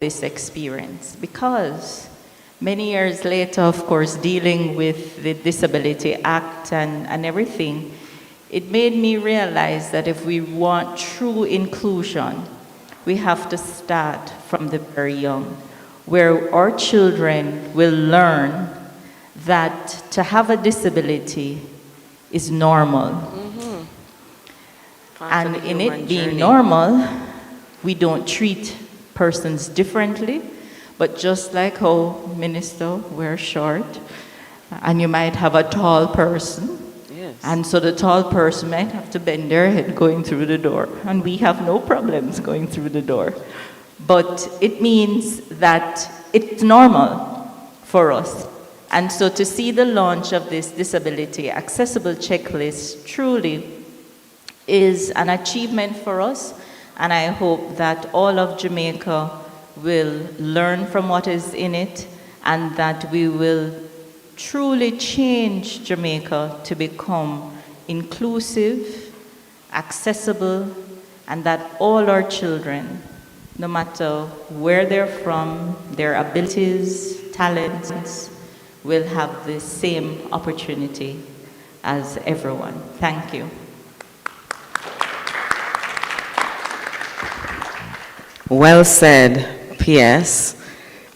this experience, because many years later, of course, dealing with the Disability Act and everything, it made me realize that if we want true inclusion, we have to start from the very young, where our children will learn that to have a disability is normal. And in it being normal, we don't treat persons differently, but just like how, Minister, we're short, and you might have a tall person, Yes. and so the tall person might have to bend their head going through the door, and we have no problems going through the door. But it means that it's normal for us. And so to see the launch of this disability accessible checklist truly is an achievement for us, and I hope that all of Jamaica will learn from what is in it, and that we will truly change Jamaica to become inclusive, accessible, and that all our children, no matter where they're from, their abilities, talents, will have the same opportunity as everyone. Thank you. Well said, PS.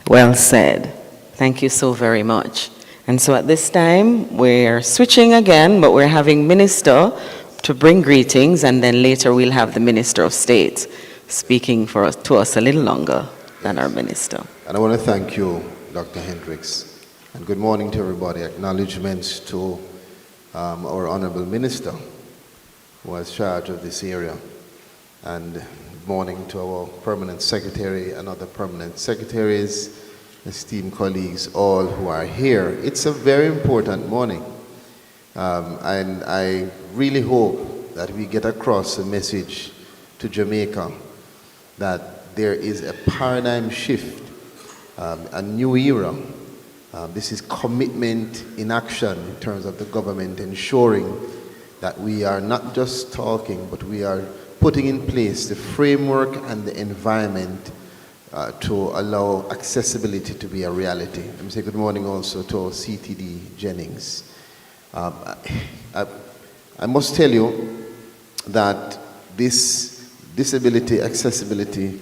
Well said. Thank you so very much. And so at this time, we're switching again, but we're having Minister to bring greetings, and then later we'll have the Minister of State speaking to us a little longer than our Minister. And I want to thank you, Dr. Hendricks, and good morning to everybody. Acknowledgements to our Honorable Minister, who has charge of this area, and good morning to our Permanent Secretary and other Permanent Secretaries, esteemed colleagues, all who are here. It's a very important morning, and I really hope that we get across a message to Jamaica that there is a paradigm shift, a new era. This is commitment in action in terms of the government ensuring that we are not just talking, but we are putting in place the framework and the environment to allow accessibility to be a reality. Let me say good morning also to CTD Jennings. I must tell you that this disability accessibility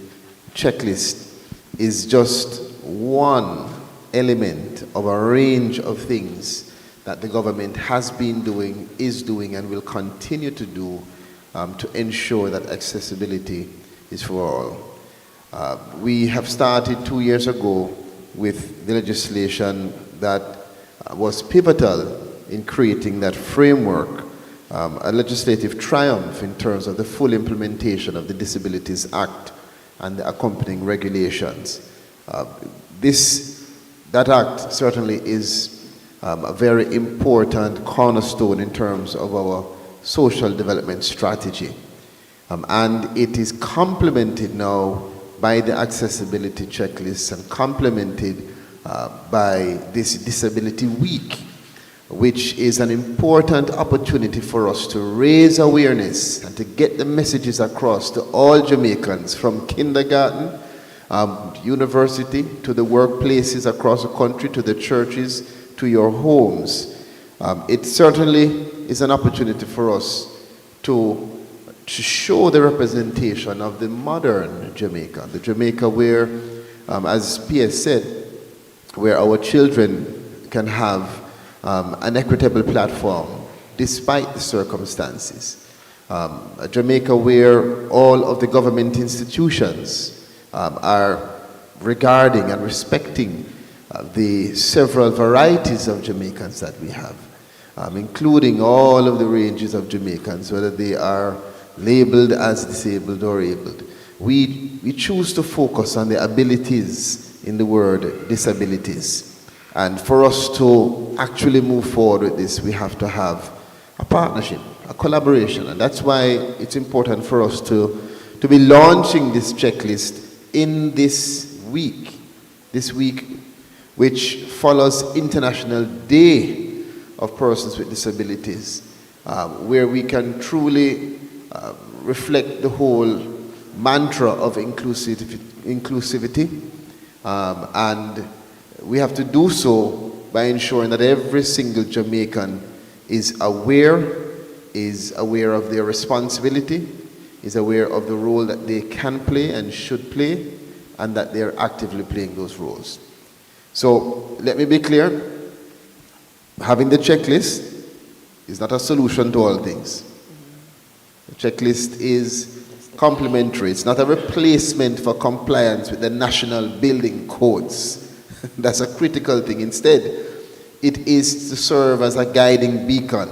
checklist is just one element of a range of things that the government has been doing, is doing, and will continue to do to ensure that accessibility is for all. We have started 2 years ago with the legislation that was pivotal in creating that framework, a legislative triumph in terms of the full implementation of the Disabilities Act and the accompanying regulations. That act certainly is a very important cornerstone in terms of our social development strategy. And it is complemented now by the accessibility checklist and complemented by this Disability Week, which is an important opportunity for us to raise awareness and to get the messages across to all Jamaicans, from kindergarten, university, to the workplaces across the country, to the churches, to your homes. It certainly is an opportunity for us to show the representation of the modern Jamaica, the Jamaica where, as PS said, where our children can have an equitable platform despite the circumstances. A Jamaica where all of the government institutions are regarding and respecting the several varieties of Jamaicans that we have, including all of the ranges of Jamaicans, whether they are labeled as disabled or abled. We choose to focus on the abilities in the word disabilities. And for us to actually move forward with this, we have to have a partnership, a collaboration. And that's why it's important for us to be launching this checklist in this week, which follows International Day of Persons with Disabilities, where we can truly reflect the whole mantra of inclusivity, and we have to do so by ensuring that every single Jamaican is aware of their responsibility, is aware of the role that they can play and should play, and that they are actively playing those roles. So let me be clear, having the checklist is not a solution to all things. The checklist is complementary. It's not a replacement for compliance with the national building codes. That's a critical thing. Instead, it is to serve as a guiding beacon,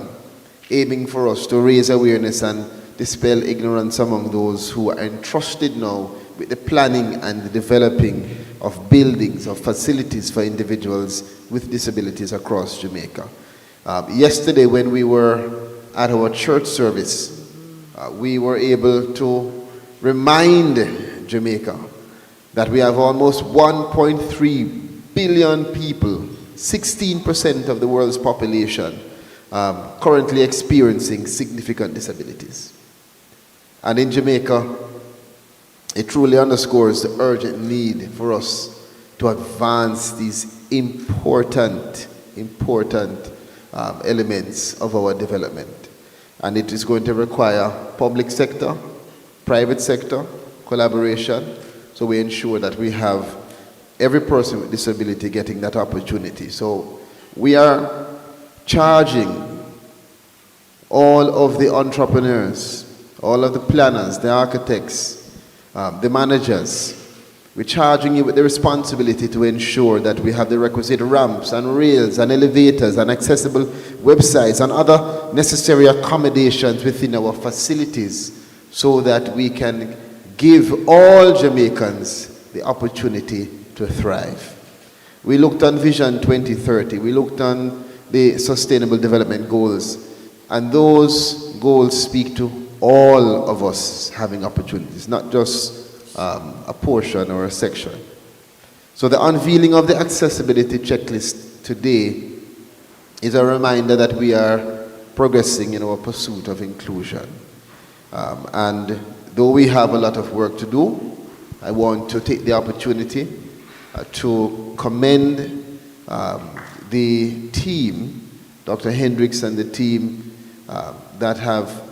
aiming for us to raise awareness and dispel ignorance among those who are entrusted now with the planning and the developing of buildings, of facilities for individuals with disabilities across Jamaica. Yesterday, when we were at our church service, we were able to remind Jamaica that we have almost 1.3 billion people, 16% of the world's population, currently experiencing significant disabilities. And in Jamaica, it truly underscores the urgent need for us to advance these important elements of our development. And it is going to require public sector, private sector, collaboration, so we ensure that we have every person with disability getting that opportunity. So we are charging all of the entrepreneurs, all of the planners, the architects, the managers. We're charging you with the responsibility to ensure that we have the requisite ramps and rails and elevators and accessible websites and other necessary accommodations within our facilities so that we can give all Jamaicans the opportunity to thrive. We looked on Vision 2030, we looked on the Sustainable Development Goals, and those goals speak to all of us having opportunities, not just a portion or a section. So the unveiling of the accessibility checklist today is a reminder that we are progressing in our pursuit of inclusion. And though we have a lot of work to do, I want to take the opportunity to commend the team, Dr. Hendricks and the team that have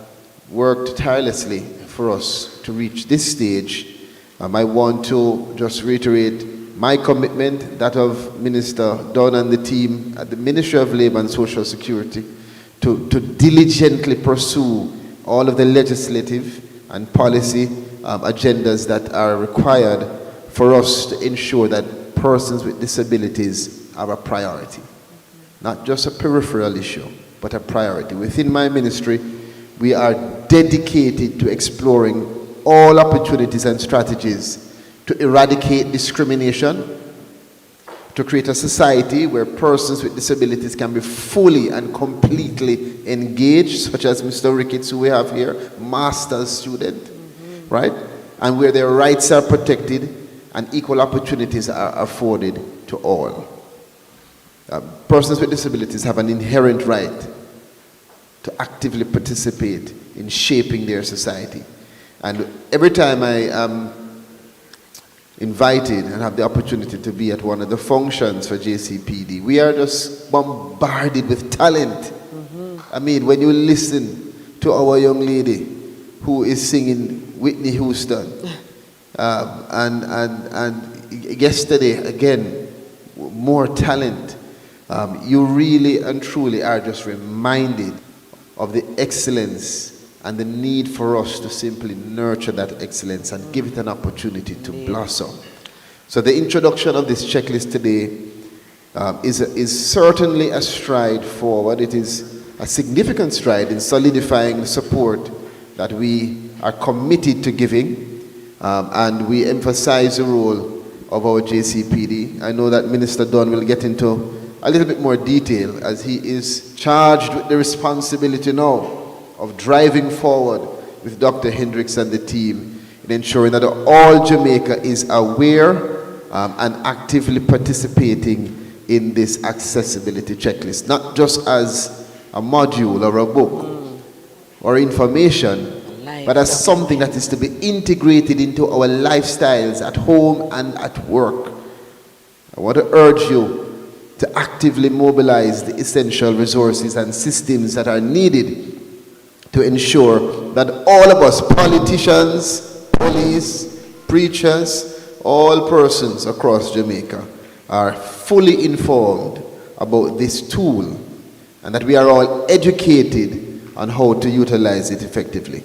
worked tirelessly for us to reach this stage. I want to just reiterate my commitment, that of Minister Dunn and the team at the Ministry of Labour and Social Security, to diligently pursue all of the legislative and policy agendas that are required for us to ensure that persons with disabilities are a priority. Not just a peripheral issue, but a priority. Within my ministry, we are dedicated to exploring all opportunities and strategies to eradicate discrimination, to create a society where persons with disabilities can be fully and completely engaged, such as Mr. Ricketts, who we have here, master's student, right? And where their rights are protected and equal opportunities are afforded to all. Persons with disabilities have an inherent right to actively participate in shaping their society. And every time I am invited and have the opportunity to be at one of the functions for JCPD, we are just bombarded with talent. I mean, when you listen to our young lady who is singing Whitney Houston, and yesterday, again, more talent, you really and truly are just reminded of the excellence and the need for us to simply nurture that excellence and give it an opportunity to blossom. So the introduction of this checklist today is certainly a stride forward. It is a significant stride in solidifying the support that we are committed to giving, and we emphasize the role of our JCPD. I know that Minister Dunn will get into a little bit more detail as he is charged with the responsibility now of driving forward with Dr. Hendricks and the team in ensuring that all Jamaica is aware and actively participating in this accessibility checklist, not just as a module or a book or information, but as something that is to be integrated into our lifestyles at home and at work. I want to urge you to actively mobilize the essential resources and systems that are needed to ensure that all of us, politicians, police, preachers, all persons across Jamaica, are fully informed about this tool and that we are all educated on how to utilize it effectively.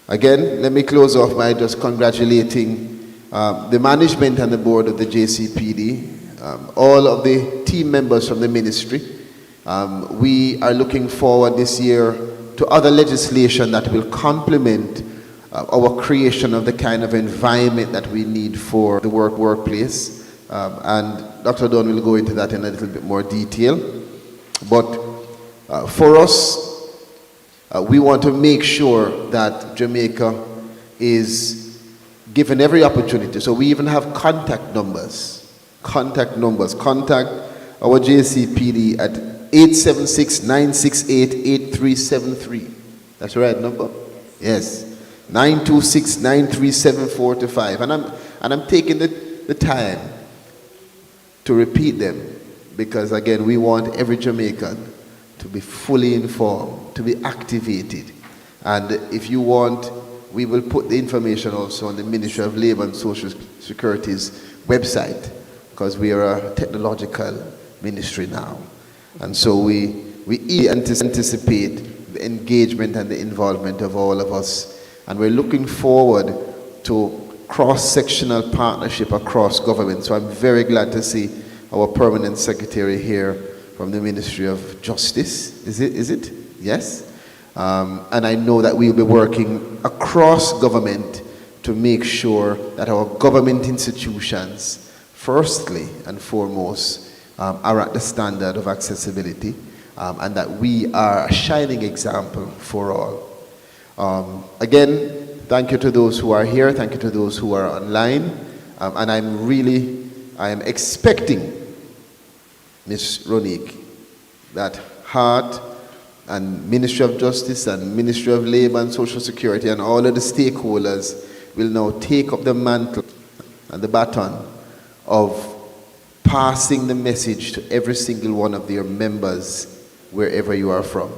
Again, let me close off by just congratulating the management and the board of the JCPD, all of the team members from the ministry. We are looking forward this year to other legislation that will complement our creation of the kind of environment that we need for the workplace. And Dr. Dunn will go into that in a little bit more detail. But for us, we want to make sure that Jamaica is given every opportunity. So we even have contact numbers. Contact our JCPD at 876-968-8373. That's the right number? Yes. 926-937-425. And I'm taking the time to repeat them because, again, we want every Jamaican to be fully informed, to be activated. And if you want, we will put the information also on the Ministry of Labour and Social Security's website because we are a technological ministry now. And so we anticipate the engagement and the involvement of all of us. And we're looking forward to cross-sectional partnership across government. So I'm very glad to see our permanent secretary here from the Ministry of Justice. Is it? Yes? And I know that we'll be working across government to make sure that our government institutions, firstly and foremost, are at the standard of accessibility, and that we are a shining example for all. Again, thank you to those who are here, thank you to those who are online, and I am expecting, Ms. Ronique, that Heart and Ministry of Justice and Ministry of Labour and Social Security and all of the stakeholders will now take up the mantle and the baton of passing the message to every single one of their members wherever you are from.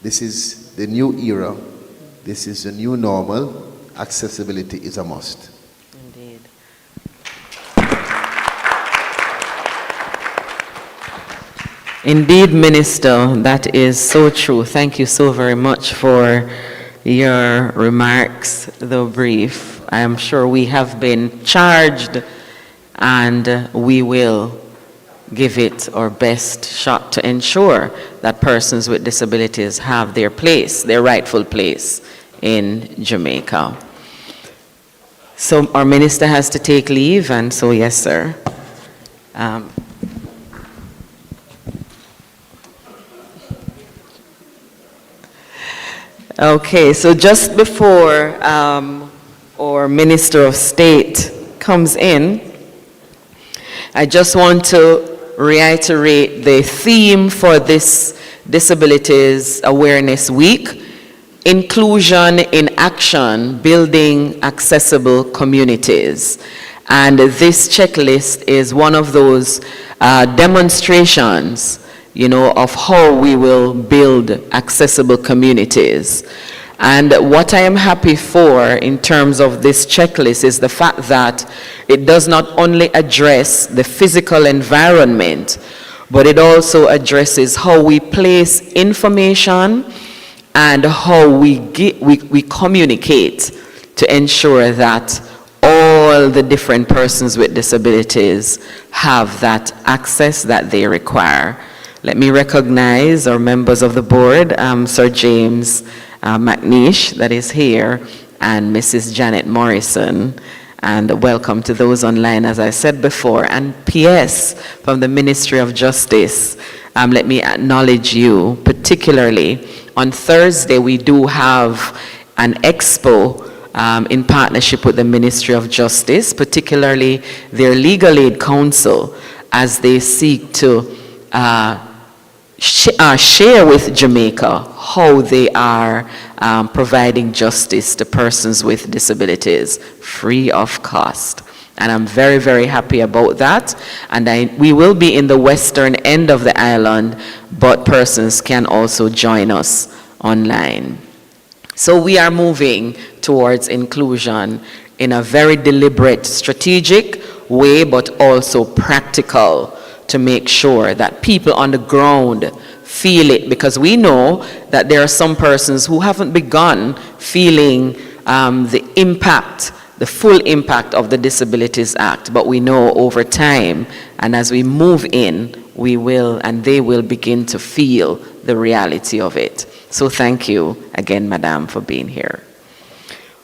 This is the new era. This is the new normal. Accessibility is a must. Indeed. Indeed, Minister, that is so true. Thank you so very much for your remarks, though brief. I am sure we have been charged and we will give it our best shot to ensure that persons with disabilities have their place, their rightful place in Jamaica. So our minister has to take leave, and so yes, sir. Okay, so just before our Minister of State comes in, I just want to reiterate the theme for this Disabilities Awareness Week: inclusion in action, building accessible communities. And this checklist is one of those demonstrations, of how we will build accessible communities. And what I am happy for in terms of this checklist is the fact that it does not only address the physical environment, but it also addresses how we place information and how we communicate to ensure that all the different persons with disabilities have that access that they require. Let me recognize our members of the board, Sir James McNeish, that is here, and Mrs. Janet Morrison. And welcome to those online, as I said before. And PS from the Ministry of Justice, let me acknowledge you particularly. On Thursday, we do have an expo in partnership with the Ministry of Justice, particularly their Legal Aid Council, as they seek to share with Jamaica how they are providing justice to persons with disabilities free of cost. And I'm very, very happy about that. And we will be in the western end of the island, but persons can also join us online. So we are moving towards inclusion in a very deliberate, strategic way, but also practical, to make sure that people on the ground feel it, because we know that there are some persons who haven't begun feeling the impact, the full impact of the Disabilities Act, but we know over time, and as we move in, we will and they will begin to feel the reality of it. So thank you again, Madam, for being here.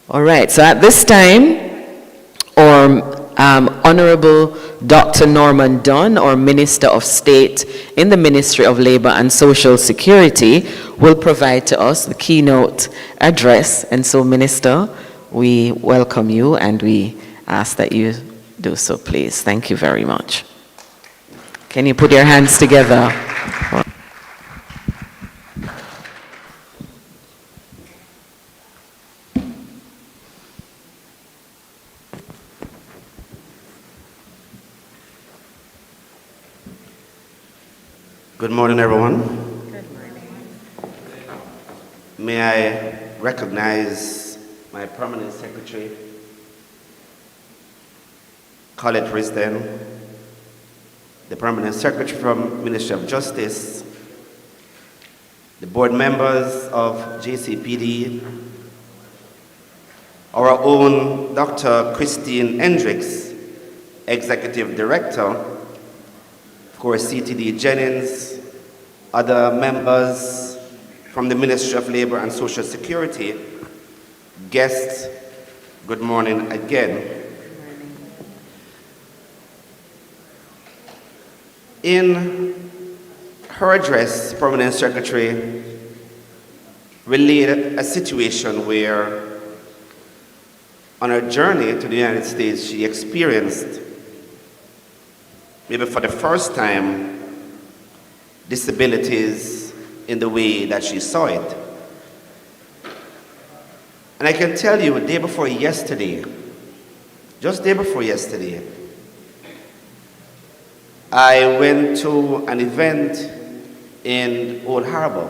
All right, so at this time, our Honorable Dr. Norman Dunn, our Minister of State in the Ministry of Labor and Social Security, will provide to us the keynote address. And so, Minister, we welcome you and we ask that you do so, please. Thank you very much. Can you put your hands together? Good morning, everyone. Good morning. May I recognize my permanent secretary, Colette Risden, the permanent secretary from Ministry of Justice, the board members of JCPD, our own Dr. Christine Hendricks, executive director, of course, CTD Jennings, other members from the Ministry of Labor and Social Security, guests, good morning again. Good morning. In her address, Permanent Secretary relayed a situation where on her journey to the United States, she experienced, maybe for the first time, disabilities in the way that she saw it. And I can tell you, day before yesterday, just day before yesterday, I went to an event in Old Harbor.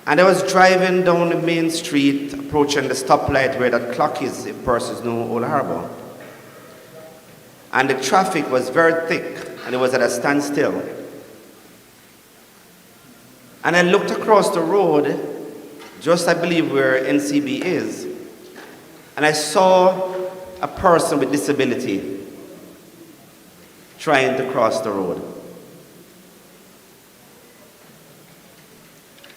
And I was driving down the main street, approaching the stoplight where that clock is, if persons know Old Harbor. And the traffic was very thick, and it was at a standstill. And I looked across the road, just I believe where NCB is, and I saw a person with disability trying to cross the road.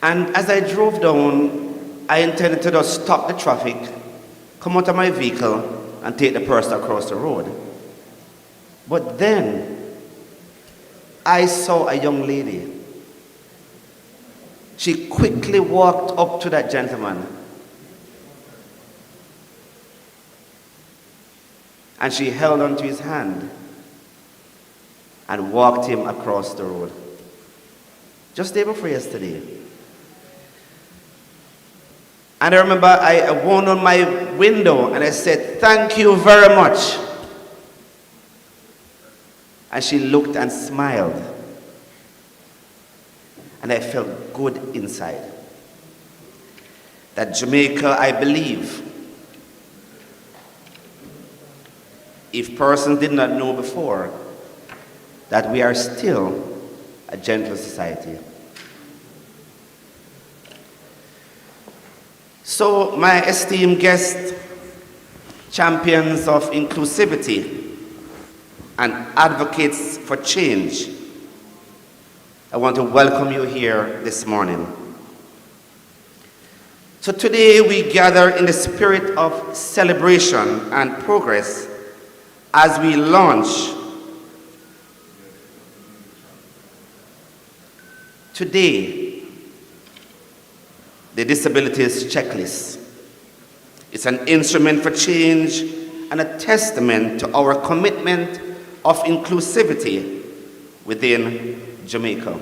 And as I drove down, I intended to just stop the traffic, come out of my vehicle, and take the person across the road. But then, I saw a young lady. She quickly walked up to that gentleman. And she held onto his hand and walked him across the road. Just day before yesterday. And I remember I wound on my window and I said, "Thank you very much." And she looked and smiled. And I felt good inside. That Jamaica, I believe, if persons did not know before, that we are still a gentle society. So, my esteemed guests, champions of inclusivity, and advocates for change, I want to welcome you here this morning. So today we gather in the spirit of celebration and progress as we launch today the Disabilities Checklist. It's an instrument for change and a testament to our commitment of inclusivity within Jamaica.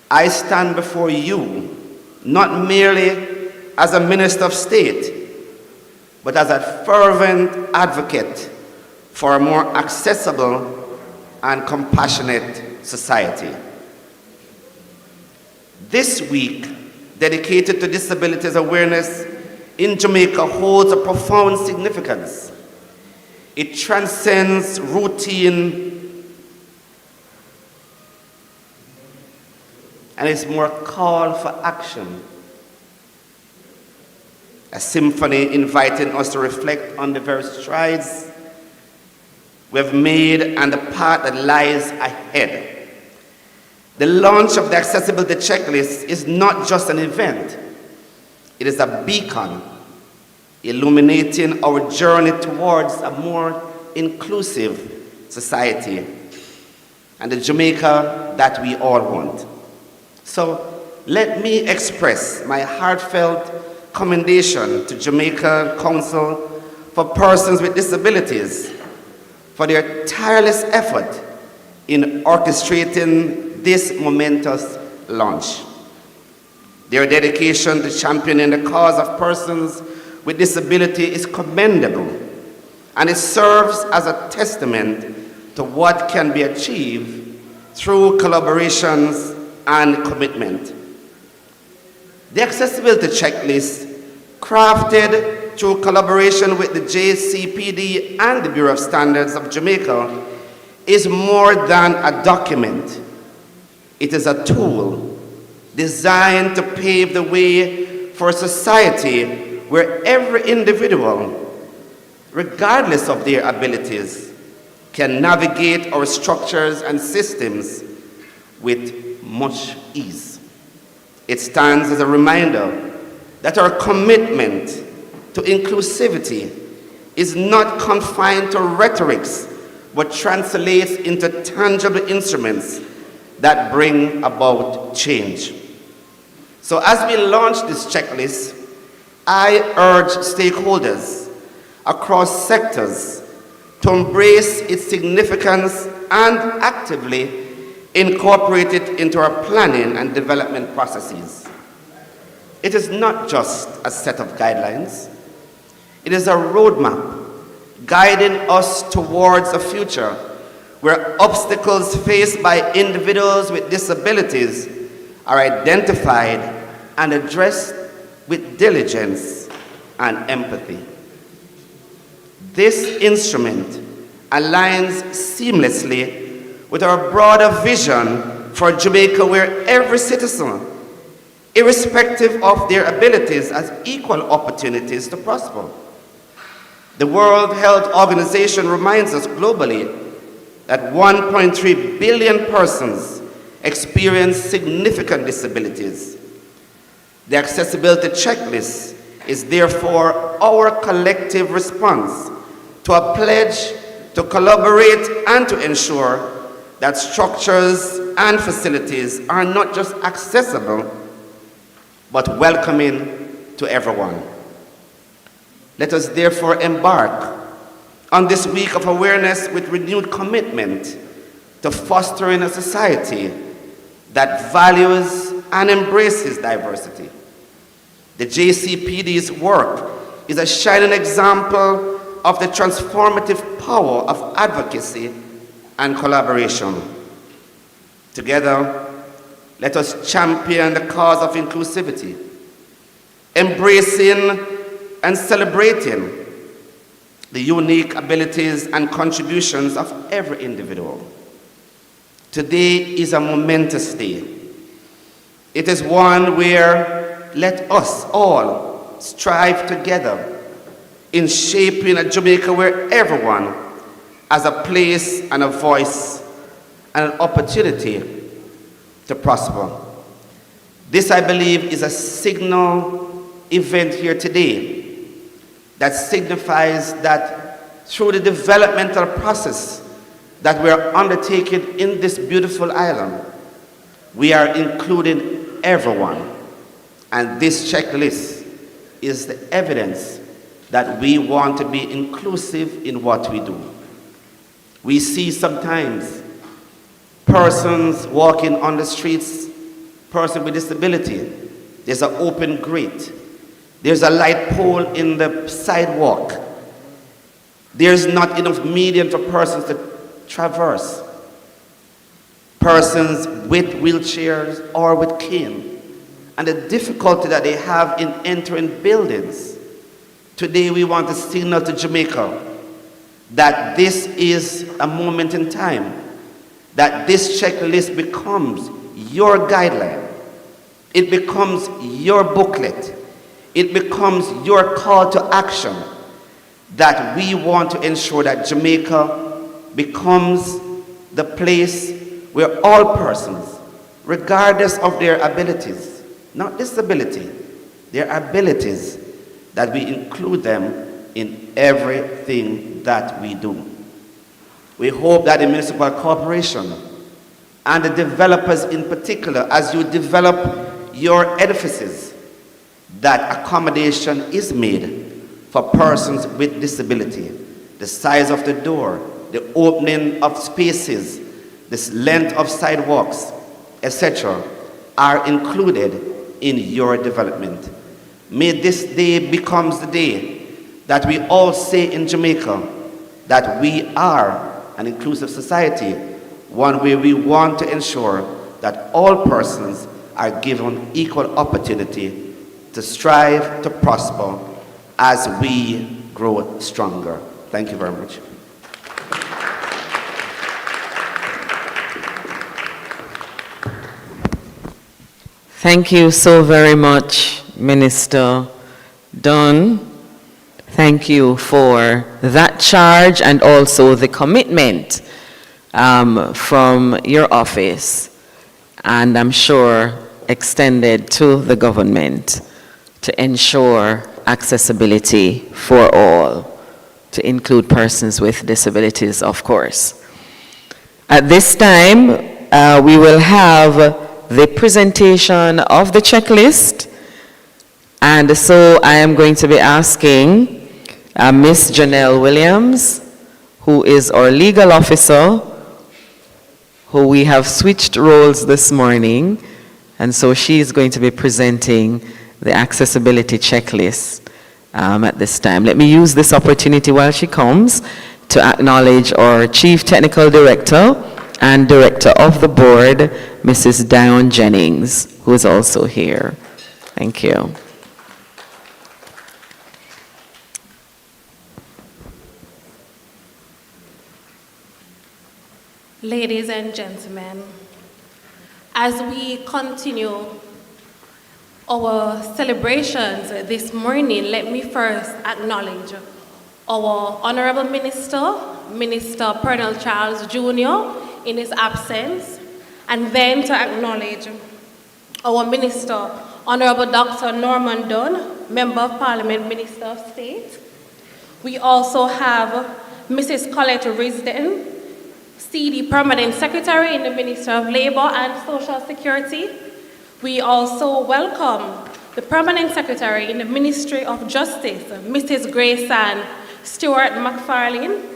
I stand before you not merely as a minister of state, but as a fervent advocate for a more accessible and compassionate society. This week, dedicated to disabilities awareness in Jamaica, holds a profound significance. It transcends routine and is more a call for action. A symphony inviting us to reflect on the very strides we have made and the path that lies ahead. The launch of the Accessibility Checklist is not just an event, it is a beacon illuminating our journey towards a more inclusive society and the Jamaica that we all want. So let me express my heartfelt commendation to Jamaica Council for Persons with Disabilities for their tireless effort in orchestrating this momentous launch. Their dedication to championing the cause of persons with disability is commendable, and it serves as a testament to what can be achieved through collaborations and commitment. The Accessibility Checklist, crafted through collaboration with the JCPD and the Bureau of Standards of Jamaica, is more than a document. It is a tool designed to pave the way for a society where every individual, regardless of their abilities, can navigate our structures and systems with much ease. It stands as a reminder that our commitment to inclusivity is not confined to rhetorics, but translates into tangible instruments that bring about change. So as we launch this checklist, I urge stakeholders across sectors to embrace its significance and actively incorporate it into our planning and development processes. It is not just a set of guidelines. It is a roadmap guiding us towards a future where obstacles faced by individuals with disabilities are identified and addressed with diligence and empathy. This instrument aligns seamlessly with our broader vision for Jamaica, where every citizen, irrespective of their abilities, has equal opportunities to prosper. The World Health Organization reminds us globally that 1.3 billion persons experience significant disabilities. The Accessibility Checklist is therefore our collective response to a pledge to collaborate and to ensure that structures and facilities are not just accessible, but welcoming to everyone. Let us therefore embark on this week of awareness with renewed commitment to fostering a society that values and embraces diversity. The JCPD's work is a shining example of the transformative power of advocacy and collaboration. Together, let us champion the cause of inclusivity, embracing and celebrating the unique abilities and contributions of every individual. Today is a momentous day. It is one where let us all strive together in shaping a Jamaica where everyone has a place and a voice and an opportunity to prosper. This, I believe, is a signal event here today that signifies that through the developmental process that we are undertaking in this beautiful island, we are including everyone. And this checklist is the evidence that we want to be inclusive in what we do. We see sometimes persons walking on the streets person with disability, there's an open grate. There's a light pole in the sidewalk. There's not enough median for persons to traverse. Persons with wheelchairs or with cane. And the difficulty that they have in entering buildings. Today we want to signal to Jamaica that this is a moment in time, that this checklist becomes your guideline. It becomes your booklet. It becomes your call to action, that we want to ensure that Jamaica becomes the place where all persons, regardless of their abilities, not disability, their abilities, that we include them in everything that we do. We hope that the municipal corporation and the developers in particular, as you develop your edifices, that accommodation is made for persons with disability. The size of the door, the opening of spaces, the length of sidewalks, etc., are included in your development. May this day becomes the day that we all say in Jamaica that we are an inclusive society, one where we want to ensure that all persons are given equal opportunity to strive, to prosper as we grow stronger. Thank you very much. Thank you so very much, Minister Dunn. Thank you for that charge and also the commitment from your office, and I'm sure extended to the government, to ensure accessibility for all, to include persons with disabilities, of course. At this time, we will have the presentation of the checklist, and so I am going to be asking Miss Janelle Williams, who is our legal officer, who we have switched roles this morning, and so she is going to be presenting the accessibility checklist at this time. Let me use this opportunity while she comes to acknowledge our Chief Technical Director and Director of the Board, Mrs. Dion Jennings, who is also here. Thank you. Ladies and gentlemen, as we continue our celebrations this morning, let me first acknowledge our Honorable Minister, Minister Pernell Charles Jr. in his absence, and then to acknowledge our Minister, Honorable Dr. Norman Dunn, Member of Parliament, Minister of State. We also have Mrs. Colette Risden, CD Permanent Secretary in the Ministry of Labor and Social Security. We also welcome the Permanent Secretary in the Ministry of Justice, Mrs. Grace Ann Stewart McFarlane.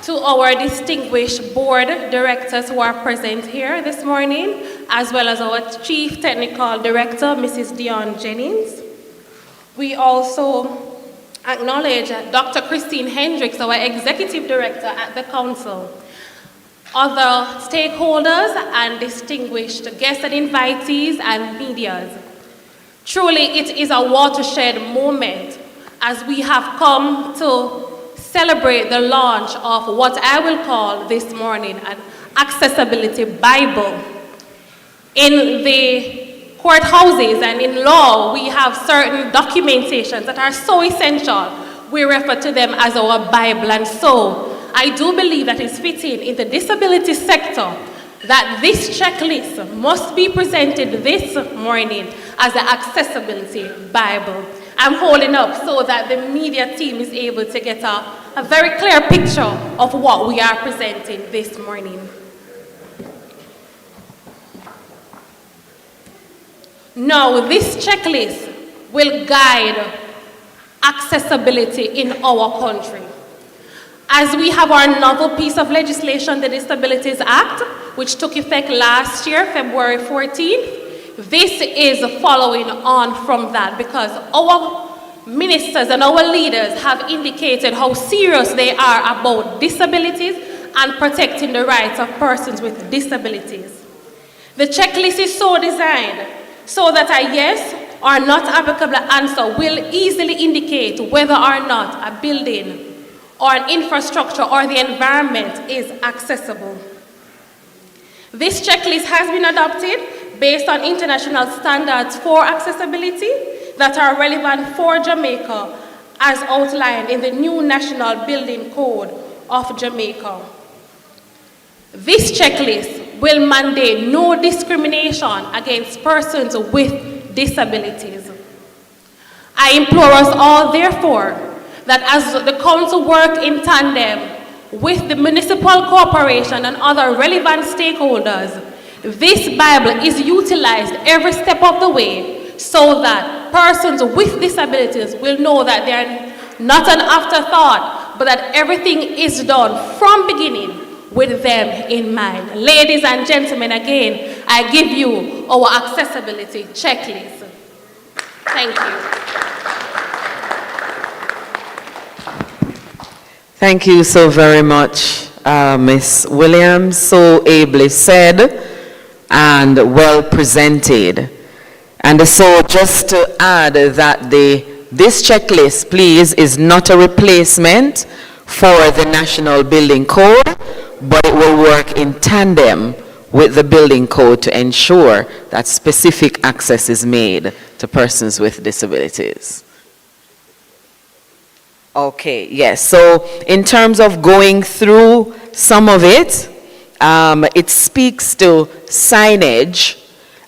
To our distinguished board directors who are present here this morning, as well as our Chief Technical Director, Mrs. Dion Jennings. We also acknowledge Dr. Christine Hendricks, our Executive Director at the Council, other stakeholders and distinguished guests and invitees and medias. Truly, it is a watershed moment as we have come to celebrate the launch of what I will call this morning an accessibility Bible. In the courthouses and in law, we have certain documentations that are so essential. We refer to them as our Bible, and so I do believe that it's fitting in the disability sector that this checklist must be presented this morning as the accessibility Bible. I'm holding up so that the media team is able to get a very clear picture of what we are presenting this morning. Now, this checklist will guide accessibility in our country. As we have our novel piece of legislation, the Disabilities Act, which took effect last year, February 14th. This is following on from that because our ministers and our leaders have indicated how serious they are about disabilities and protecting the rights of persons with disabilities. The checklist is so designed so that a yes or not applicable answer will easily indicate whether or not a building or an infrastructure or the environment is accessible. This checklist has been adopted based on international standards for accessibility that are relevant for Jamaica as outlined in the new National Building Code of Jamaica. This checklist will mandate no discrimination against persons with disabilities. I implore us all, therefore, that as the Council work in tandem with the municipal corporation and other relevant stakeholders, this Bible is utilized every step of the way so that persons with disabilities will know that they are not an afterthought, but that everything is done from beginning with them in mind. Ladies and gentlemen, again, I give you our accessibility checklist. Thank you. Thank you so very much, Ms. Williams. So ably said and well presented. And so just to add that this checklist, please, is not a replacement for the National Building Code, but it will work in tandem with the building code to ensure that specific access is made to persons with disabilities. Okay, yes, so in terms of going through some of it, it speaks to signage,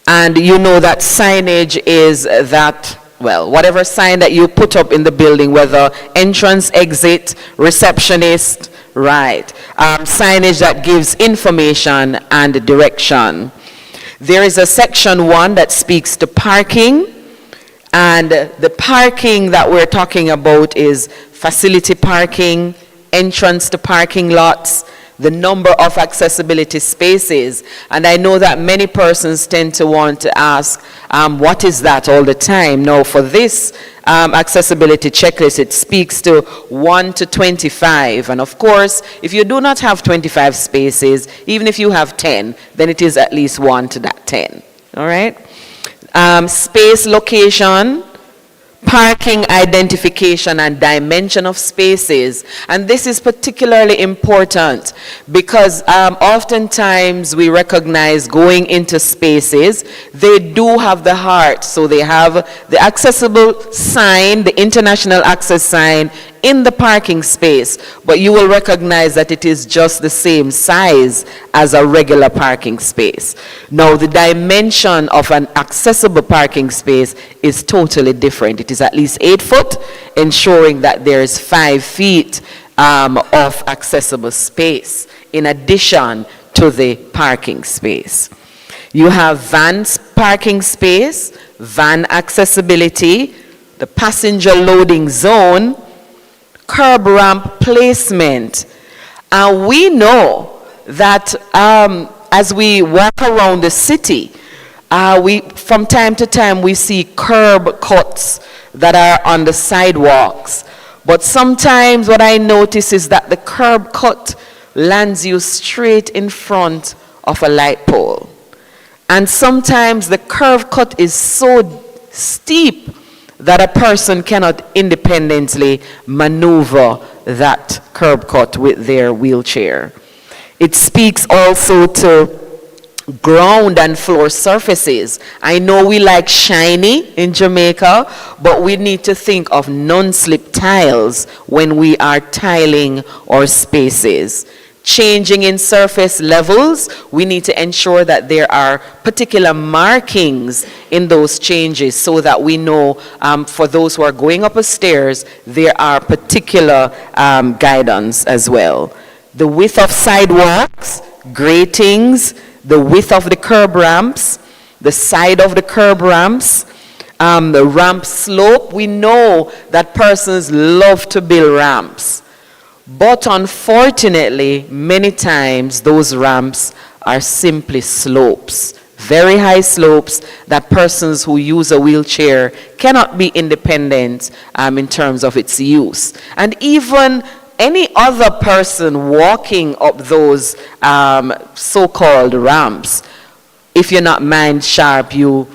and you know that signage is that, well, whatever sign that you put up in the building, whether entrance, exit, receptionist, right, signage that gives information and direction. There is a section 1 that speaks to parking, and the parking that we're talking about is facility parking, entrance to parking lots, the number of accessibility spaces. And I know that many persons tend to want to ask, what is that all the time? Now, for this accessibility checklist, it speaks to 1 to 25. And of course, if you do not have 25 spaces, even if you have 10, then it is at least 1 to that 10. All right? Space location, parking identification and dimension of spaces. And this is particularly important because oftentimes we recognize going into spaces, they do have the heart. So they have the accessible sign, the international access sign in the parking space, but you will recognize that it is just the same size as a regular parking space. Now, the dimension of an accessible parking space is totally different. It is at least 8 foot, ensuring that there is 5 feet of accessible space in addition to the parking space. You have van parking space, van accessibility, the passenger loading zone, curb ramp placement. And we know that as we walk around the city, from time to time we see curb cuts that are on the sidewalks. But sometimes what I notice is that the curb cut lands you straight in front of a light pole. And sometimes the curb cut is so steep that a person cannot independently maneuver that curb cut with their wheelchair. It speaks also to ground and floor surfaces. I know we like shiny in Jamaica, but we need to think of non-slip tiles when we are tiling our spaces. Changing in surface levels, we need to ensure that there are particular markings in those changes so that we know for those who are going up the stairs, there are particular guidance as well. The width of sidewalks, gratings, the width of the curb ramps, the side of the curb ramps, the ramp slope. We know that persons love to build ramps. But unfortunately, many times those ramps are simply slopes. Very high slopes that persons who use a wheelchair cannot be independent in terms of its use. And even any other person walking up those so-called ramps, if you're not mind sharp, you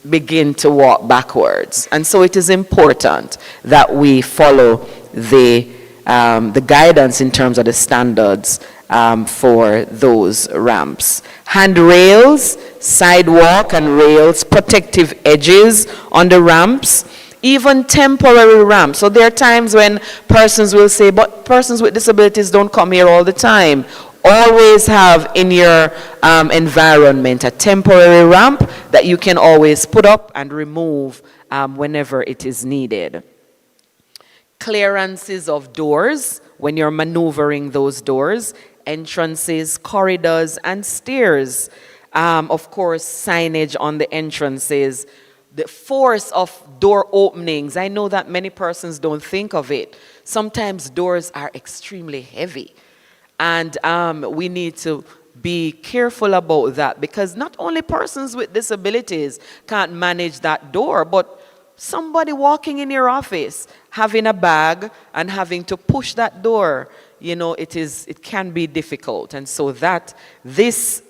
begin to walk backwards. And so it is important that we follow the guidance in terms of the standards for those ramps. Handrails, sidewalk and rails, protective edges on the ramps, even temporary ramps. So there are times when persons will say, but persons with disabilities don't come here all the time. Always have in your environment a temporary ramp that you can always put up and remove whenever it is needed. Clearances of doors when you're maneuvering those doors, entrances, corridors, and stairs. Of course, signage on the entrances. The force of door openings. I know that many persons don't think of it. Sometimes doors are extremely heavy. And we need to be careful about that, because not only persons with disabilities can't manage that door, but somebody walking in your office having a bag and having to push that door, you know, it can be difficult. And so that this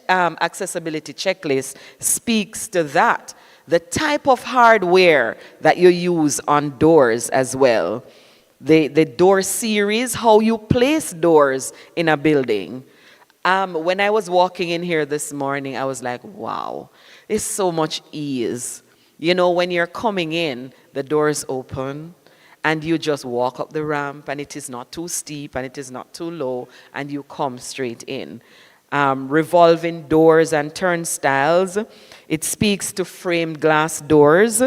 accessibility checklist speaks to that, the type of hardware that you use on doors as well. The door series, how you place doors in a building. When I was walking in here this morning, I was like, wow, it's so much ease. You know, when you're coming in, the doors open, and you just walk up the ramp, and it is not too steep, and it is not too low, and you come straight in. Revolving doors and turnstiles. It speaks to framed glass doors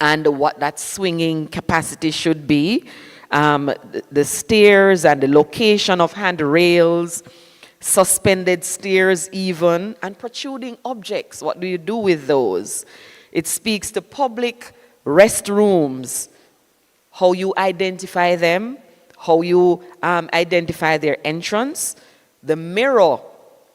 and what that swinging capacity should be. The stairs and the location of handrails, suspended stairs even, and protruding objects. What do you do with those? It speaks to public restrooms, how you identify them, how you identify their entrance, the mirror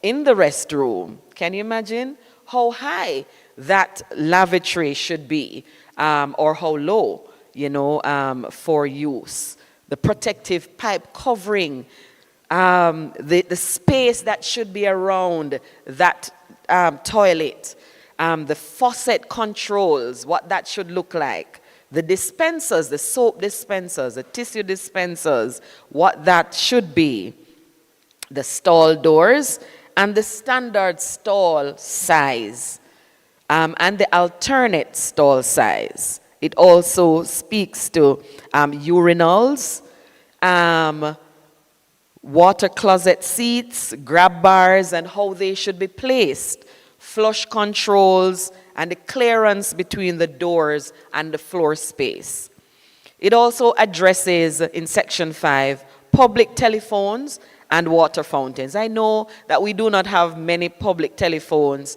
in the restroom. Can you imagine how high that lavatory should be, or how low, you know, for use? The protective pipe covering, the space that should be around that toilet, the faucet controls, what that should look like. The dispensers, the soap dispensers, the tissue dispensers, what that should be. The stall doors and the standard stall size, and the alternate stall size. It also speaks to urinals, water closet seats, grab bars, and how they should be placed, flush controls, and the clearance between the doors and the floor space. It also addresses, in Section 5, public telephones and water fountains. I know that we do not have many public telephones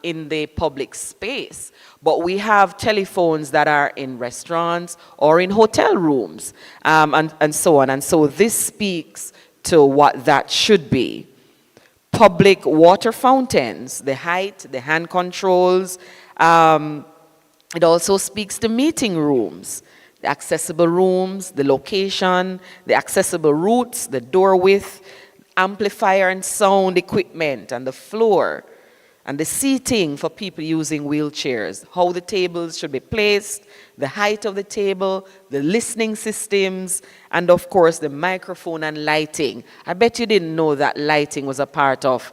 in the public space, but we have telephones that are in restaurants or in hotel rooms, and so on. And so this speaks to what that should be. Public water fountains, the height, the hand controls. It also speaks to meeting rooms, the accessible rooms, the location, the accessible routes, the door width, amplifier and sound equipment, and the floor, and the seating for people using wheelchairs, how the tables should be placed, the height of the table, the listening systems, and of course the microphone and lighting. I bet you didn't know that lighting was a part of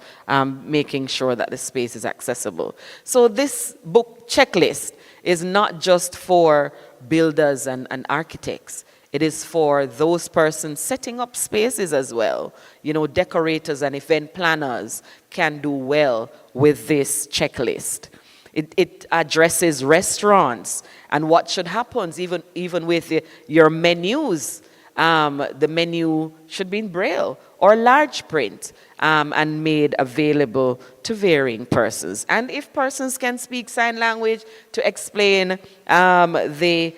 making sure that the space is accessible. So this book checklist is not just for builders and architects. It is for those persons setting up spaces as well. You know, decorators and event planners can do well with this checklist. It addresses restaurants and what should happen even with your menus. The menu should be in Braille or large print and made available to varying persons. And if persons can speak sign language to explain the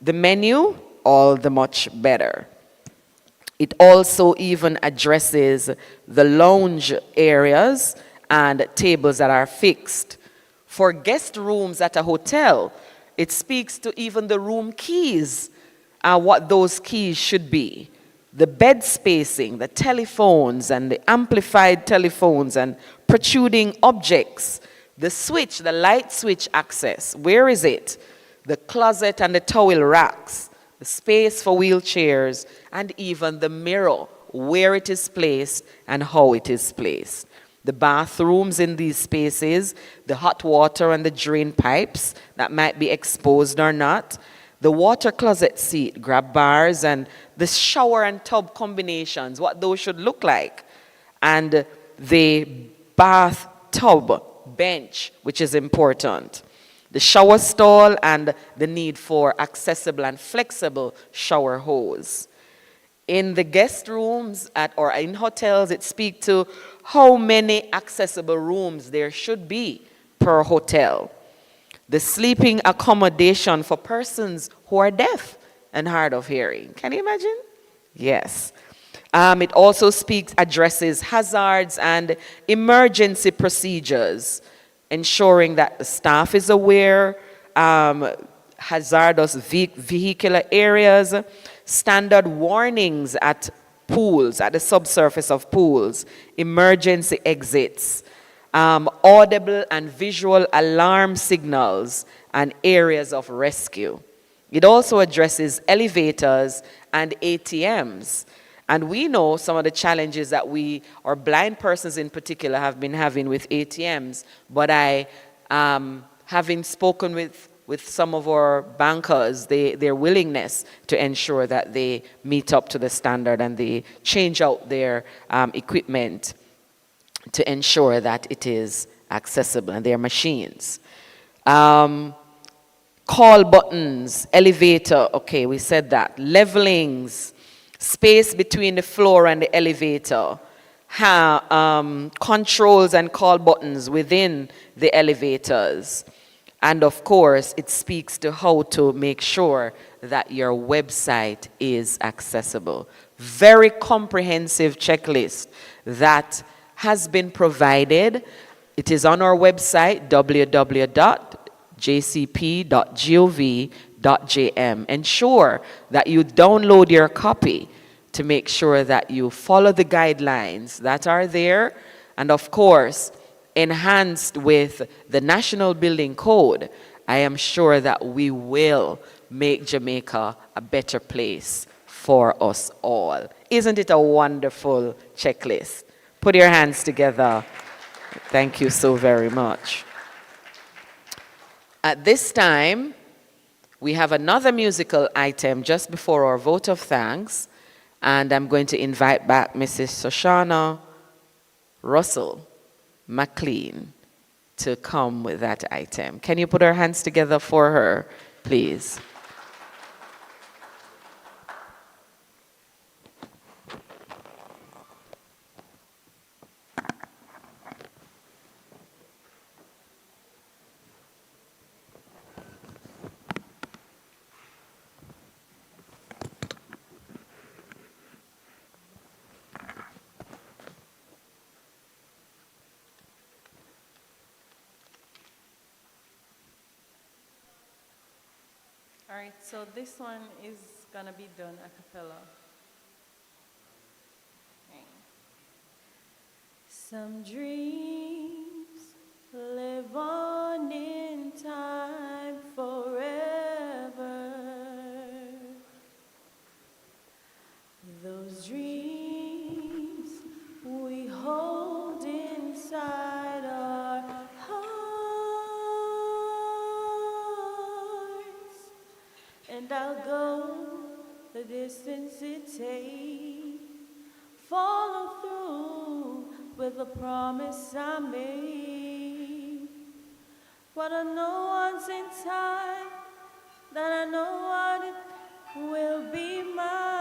menu, all the much better. It also even addresses the lounge areas and tables that are fixed. For guest rooms at a hotel, it speaks to even the room keys and what those keys should be. The bed spacing, the telephones and the amplified telephones and protruding objects, the switch, the light switch access, where is it? The closet and the towel racks, the space for wheelchairs, and even the mirror, where it is placed and how it is placed. The bathrooms in these spaces, the hot water and the drain pipes that might be exposed or not, the water closet seat, grab bars, and the shower and tub combinations, what those should look like, and the bathtub bench, which is important. The shower stall and the need for accessible and flexible shower hose. In the guest rooms or in hotels, it speaks to how many accessible rooms there should be per hotel. The sleeping accommodation for persons who are deaf and hard of hearing. Can you imagine? Yes. It also addresses hazards and emergency procedures, ensuring that the staff is aware, hazardous vehicular areas, standard warnings at pools, at the subsurface of pools, emergency exits, audible and visual alarm signals, and areas of rescue. It also addresses elevators and ATMs. And we know some of the challenges that we, or blind persons in particular, have been having with ATMs. But having spoken with some of our bankers, their willingness to ensure that they meet up to the standard and they change out their equipment to ensure that it is accessible, and their machines. Call buttons, elevator, okay, we said that. Levelings, space between the floor and the elevator, controls and call buttons within the elevators. And of course, it speaks to how to make sure that your website is accessible. Very comprehensive checklist that has been provided. It is on our website, www.jcp.gov.jm. Ensure that you download your copy to make sure that you follow the guidelines that are there, and of course, enhanced with the National Building Code. I am sure that we will make Jamaica a better place for us all. Isn't it a wonderful checklist? Put your hands together. Thank you so very much. At this time, we have another musical item just before our vote of thanks, and I'm going to invite back Mrs. Shoshana Russell McLean to come with that item. Can you put our hands together for her, please? All right, so this one is gonna be done a cappella. Okay. Some dreams live on in time forever. Those dreams we hold inside our hearts, and I'll go the distance it takes, follow through with the promise I made. But I know once in time that I know what it will be mine.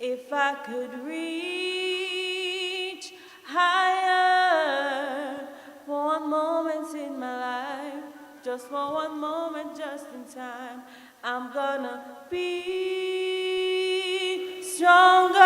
If I could reach higher for one moment in my life, just for one moment, just in time, I'm gonna be stronger.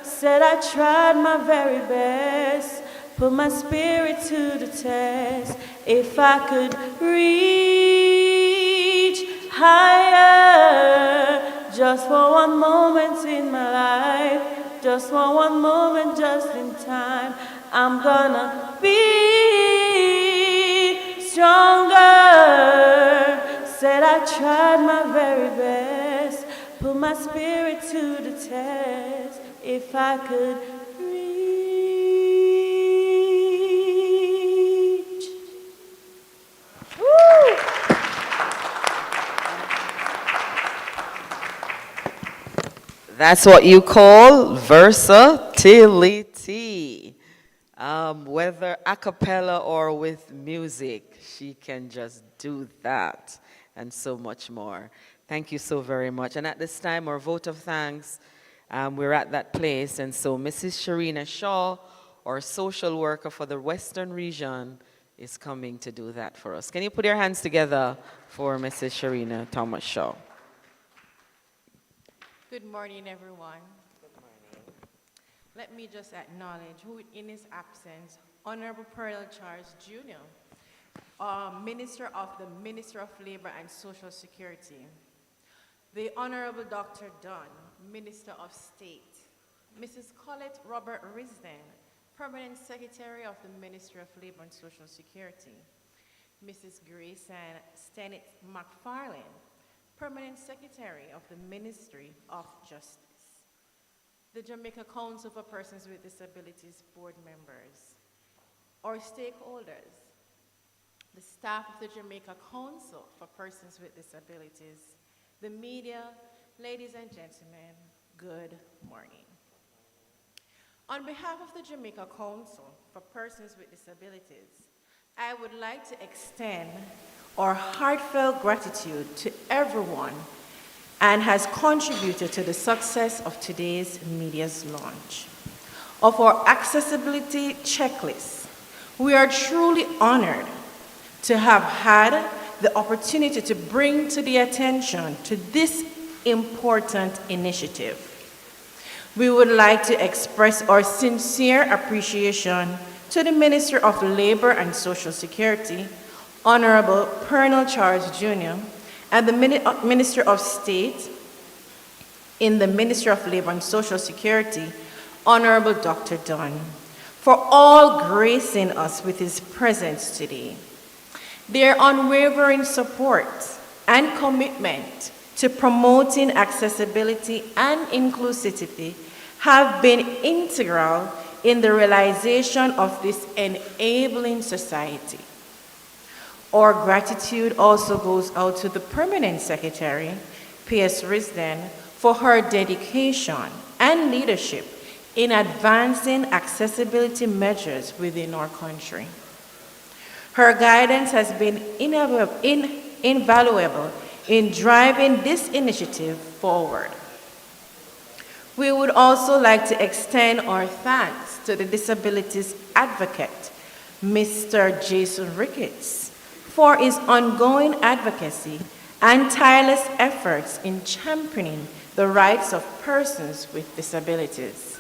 Said I tried my very best, put my spirit to the test. If I could reach higher, just for one moment in my life, just for one moment, just in time, I'm gonna be stronger. Said I tried my very best, put my spirit to the test. If I could reach. Woo! That's what you call versatility. Whether a cappella or with music, she can just do that and so much more. Thank you so very much. And at this time, our vote of thanks, we're at that place. And so Mrs. Sharina Shaw, our social worker for the Western region, is coming to do that for us. Can you put your hands together for Mrs. Sharina Thomas Shaw? Good morning, everyone. Good morning. Let me just acknowledge who, in his absence, Honorable Pearl Charles Jr., Minister of the Ministry of Labor and Social Security, the Honorable Dr. Dunn, Minister of State, Mrs. Colette Robert Risden, Permanent Secretary of the Ministry of Labor and Social Security, Mrs. Grace Ann Stennett McFarlane, Permanent Secretary of the Ministry of Justice, the Jamaica Council for Persons with Disabilities board members, our stakeholders, the staff of the Jamaica Council for Persons with Disabilities, the media, ladies and gentlemen, good morning. On behalf of the Jamaica Council for Persons with Disabilities, I would like to extend our heartfelt gratitude to everyone and has contributed to the success of today's media's launch. Of our accessibility checklist, we are truly honored to have had the opportunity to bring to the attention to this important initiative. We would like to express our sincere appreciation to the Minister of Labor and Social Security, Honorable Pearl Charles Jr., and the Minister of State in the Ministry of Labor and Social Security, Honorable Dr. Dunn, for all gracing us with his presence today. Their unwavering support and commitment to promoting accessibility and inclusivity have been integral in the realization of this enabling society. Our gratitude also goes out to the Permanent Secretary, P.S. Risden, for her dedication and leadership in advancing accessibility measures within our country. Her guidance has been invaluable in driving this initiative forward. We would also like to extend our thanks to the disabilities advocate, Mr. Jason Ricketts, for his ongoing advocacy and tireless efforts in championing the rights of persons with disabilities.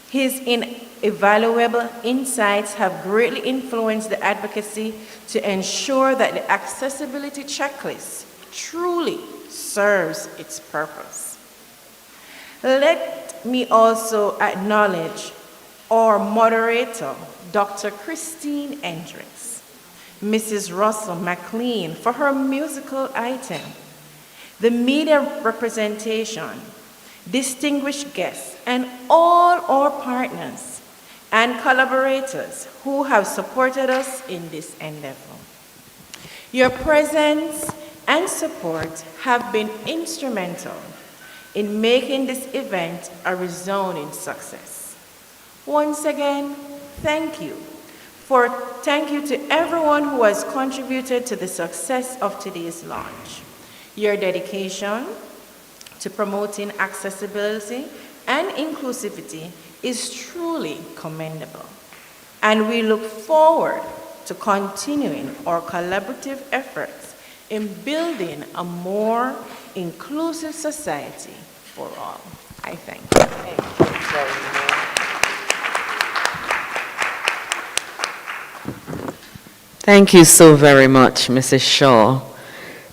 His invaluable insights have greatly influenced the advocacy to ensure that the accessibility checklist truly serves its purpose. Let me also acknowledge our moderator, Dr. Christine Hendricks, Mrs. Russell McLean for her musical item, the media representation, distinguished guests, and all our partners and collaborators who have supported us in this endeavor. Your presence and support have been instrumental in making this event a resounding success. Once again, thank you to everyone who has contributed to the success of today's launch. Your dedication to promoting accessibility and inclusivity is truly commendable, and we look forward to continuing our collaborative efforts in building a more inclusive society for all. I thank you. Thank you so very much, Mrs. Shaw.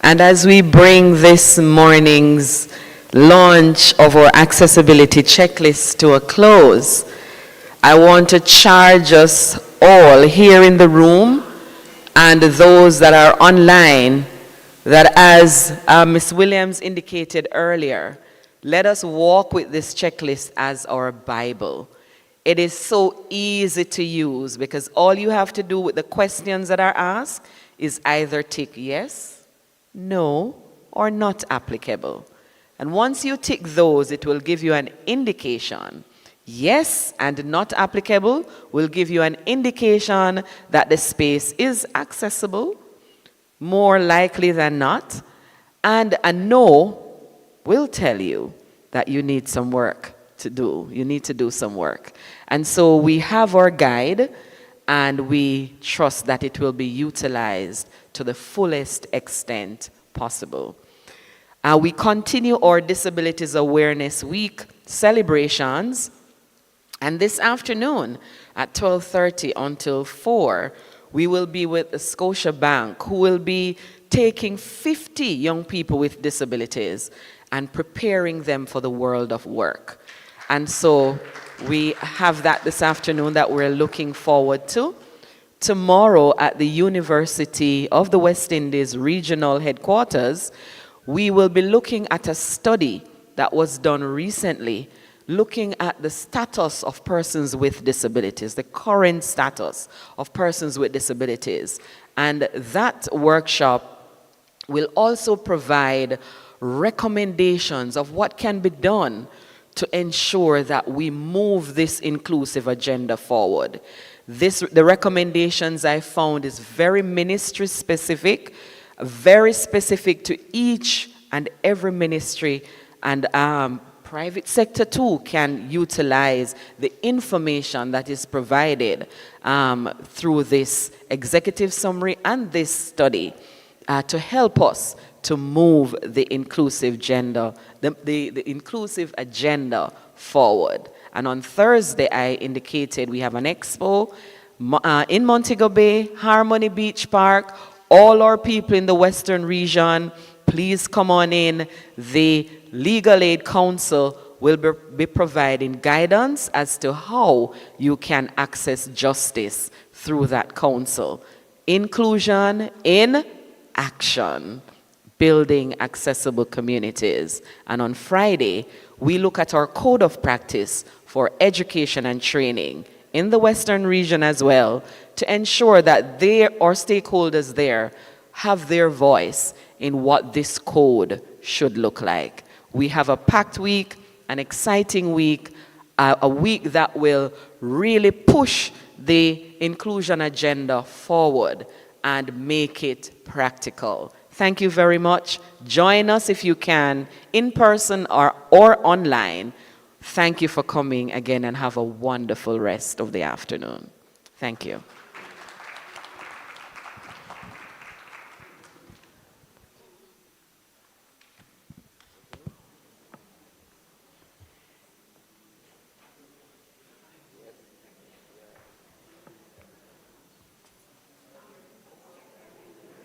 And as we bring this morning's launch of our accessibility checklist to a close, I want to charge us all here in the room and those that are online that, as Ms. Williams indicated earlier, let us walk with this checklist as our Bible. It is so easy to use because all you have to do with the questions that are asked is either tick yes, no, or not applicable. And once you tick those, it will give you an indication. Yes and not applicable will give you an indication that the space is accessible, more likely than not. And a no will tell you that you need some work to do. You need to do some work. And so we have our guide, and we trust that it will be utilized to the fullest extent possible. We continue our Disabilities Awareness Week celebrations, and this afternoon at 12:30 until 4, we will be with the Scotia Bank, who will be taking 50 young people with disabilities and preparing them for the world of work. And so we have that this afternoon that we're looking forward to. Tomorrow at the University of the West Indies Regional Headquarters, we will be looking at a study that was done recently, looking at the status of persons with disabilities, the current status of persons with disabilities. And that workshop will also provide recommendations of what can be done to ensure that we move this inclusive agenda forward. The recommendations I found is very ministry specific, very specific to each and every ministry, and private sector too can utilize the information that is provided through this executive summary and this study to help us to move the inclusive agenda, the inclusive agenda forward. And on Thursday, I indicated we have an expo in Montego Bay, Harmony Beach Park. All our people in the Western region, please come on in. The Legal Aid Council will be providing guidance as to how you can access justice through that council. Inclusion in action. Building accessible communities. And on Friday, we look at our code of practice for education and training in the Western region as well, to ensure that our stakeholders there have their voice in what this code should look like. We have a packed week, an exciting week, a week that will really push the inclusion agenda forward and make it practical. Thank you very much. Join us if you can, in person or online. Thank you for coming again, and have a wonderful rest of the afternoon. Thank you.